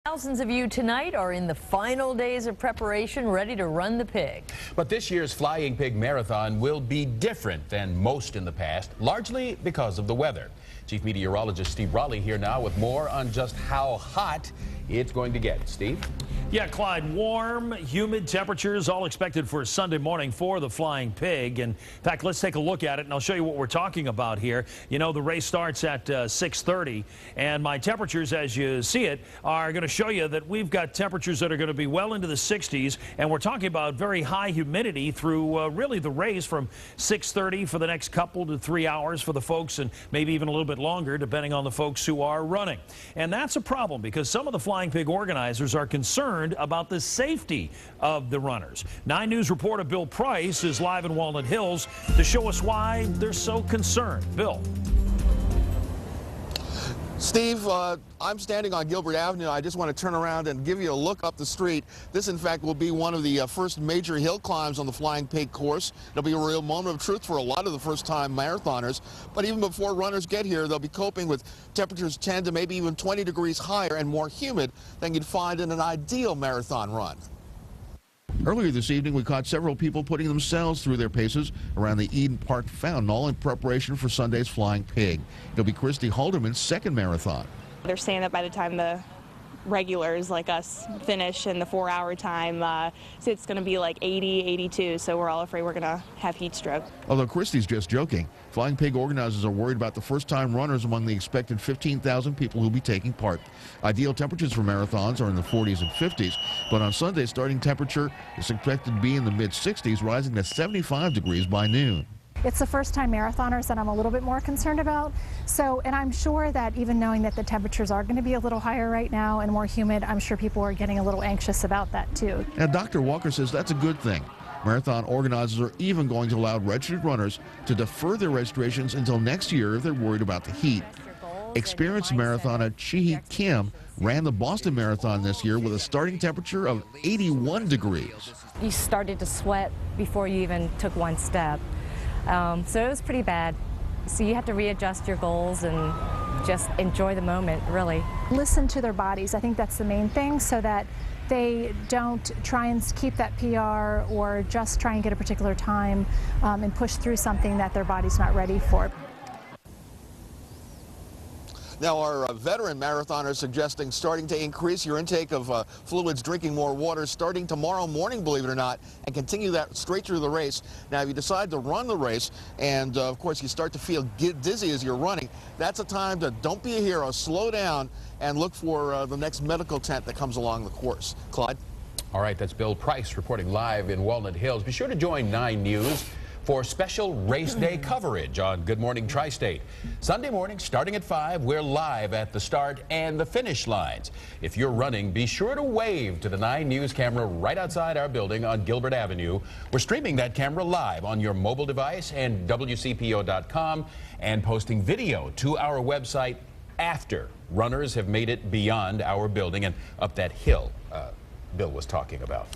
Thousands of you tonight are in the final days of preparation, ready to run the pig. But this year's Flying Pig Marathon will be different than most in the past, largely because of the weather. Chief Meteorologist Steve Raleigh here now with more on just how hot it's going to get. Steve? Yeah, Clyde, warm, humid temperatures all expected for Sunday morning for the Flying Pig. And in fact, let's take a look at it, and I'll show you what we're talking about here. You know, the race starts at 6:30, and my temperatures, as you see it, are going to show you that we've got temperatures that are going to be well into the 60s, and we're talking about very high humidity through really the race from 6:30 for the next couple to 3 hours for the folks, and maybe even a little bit longer, depending on the folks who are running. And that's a problem because some of the Flying Pig organizers are concerned about the safety of the runners. 9 News reporter Bill Price is live in Walnut Hills to show us why they're so concerned. Bill. Steve, I'm standing on Gilbert Avenue. I just want to turn around and give you a look up the street. This, in fact, will be one of the first major hill climbs on the Flying Pig course. It'll be a real moment of truth for a lot of the first-time marathoners. But even before runners get here, they'll be coping with temperatures 10 to maybe even 20 degrees higher and more humid than you'd find in an ideal marathon run. Earlier this evening, we caught several people putting themselves through their paces around the Eden Park Fountain, all in preparation for Sunday's Flying Pig. It'll be Christy Halderman's second marathon. They're saying that by the time the regulars like us finish in the 4-hour time, so it's going to be like 80, 82, so we're all afraid we're going to have heat stroke. Although Christy's just joking, Flying Pig organizers are worried about the first-time runners among the expected 15,000 people who'll be taking part. Ideal temperatures for marathons are in the 40s and 50s, but on Sunday, starting temperature is expected to be in the mid-60s, rising to 75 degrees by noon. It's the first-time marathoners that I'm a little bit more concerned about. So, and I'm sure that even knowing that the temperatures are going to be a little higher right now and more humid, I'm sure people are getting a little anxious about that too. Now, Dr. Walker says that's a good thing. Marathon organizers are even going to allow registered runners to defer their registrations until next year if they're worried about the heat. Experienced marathoner Chi Kim ran the Boston Marathon this year with a starting temperature of 81 degrees. You started to sweat before you even took one step. So it was pretty bad. So you have to readjust your goals and just enjoy the moment, really. Listen to their bodies. I think that's the main thing, so that they don't try and keep that PR or just try and get a particular time and push through something that their body's not ready for. Now, our veteran marathoners suggesting starting to increase your intake of fluids, drinking more water, starting tomorrow morning, believe it or not, and continue that straight through the race. Now, if you decide to run the race and, of course, you start to feel dizzy as you're running, that's a time to don't be a hero, slow down, and look for the next medical tent that comes along the course. Clyde? All right, that's Bill Price reporting live in Walnut Hills. Be sure to join 9 News for special race day coverage on Good Morning Tri-State. Sunday morning, starting at 5, we're live at the start and the finish lines. If you're running, be sure to wave to the 9 News camera right outside our building on Gilbert Avenue. We're streaming that camera live on your mobile device and WCPO.com and posting video to our website after runners have made it beyond our building and up that hill Bill was talking about.